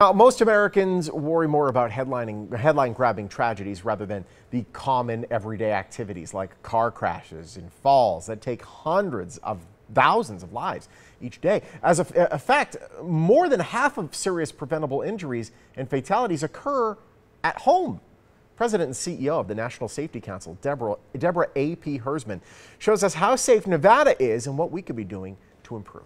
Now, most Americans worry more about headline-grabbing tragedies rather than the common everyday activities like car crashes and falls that take hundreds of thousands of lives each day. As a fact, more than half of serious preventable injuries and fatalities occur at home. President and CEO of the National Safety Council, Deborah A.P. Hersman, shows us how safe Nevada is and what we could be doing to improve.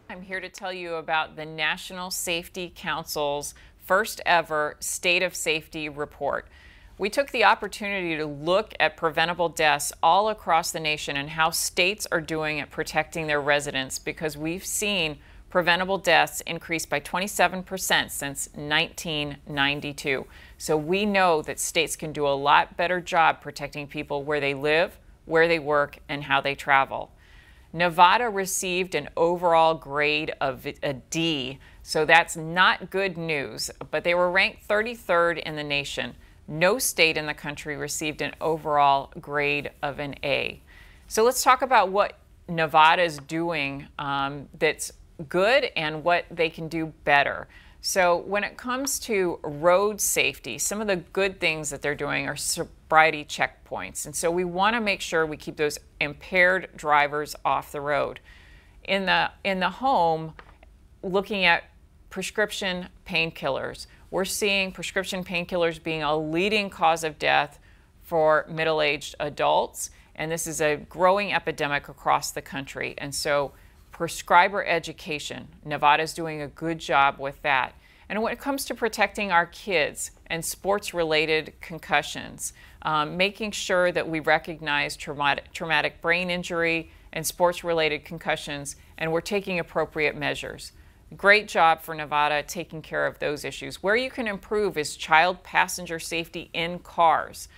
I'm here to tell you about the National Safety Council's first ever State of Safety report. We took the opportunity to look at preventable deaths all across the nation and how states are doing at protecting their residents, because we've seen preventable deaths increase by 27% since 1992. So we know that states can do a lot better job protecting people where they live, where they work, and how they travel. Nevada received an overall grade of a D, so that's not good news, but they were ranked 33rd in the nation. No state in the country received an overall grade of an A. So let's talk about what Nevada is doing that's good and what they can do better. So when it comes to road safety, some of the good things that they're doing are sobriety checkpoints. And so we want to make sure we keep those impaired drivers off the road. In the home, looking at prescription painkillers, we're seeing prescription painkillers being a leading cause of death for middle-aged adults. And this is a growing epidemic across the country. And so prescriber education, Nevada's doing a good job with that. And when it comes to protecting our kids and sports-related concussions, making sure that we recognize traumatic brain injury and sports-related concussions, and we're taking appropriate measures. Great job for Nevada taking care of those issues. Where you can improve is child passenger safety in cars.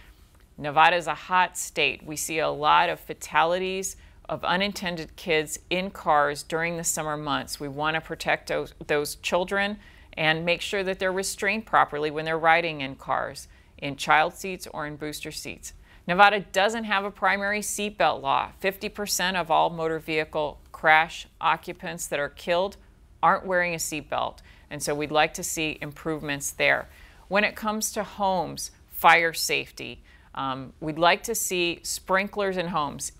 Nevada is a hot state. We see a lot of fatalities of unintended kids in cars during the summer months. We want to protect those children and make sure that they're restrained properly when they're riding in cars, in child seats or in booster seats. Nevada doesn't have a primary seatbelt law. 50% of all motor vehicle crash occupants that are killed aren't wearing a seatbelt, and so we'd like to see improvements there. When it comes to homes, fire safety, we'd like to see sprinklers in homes.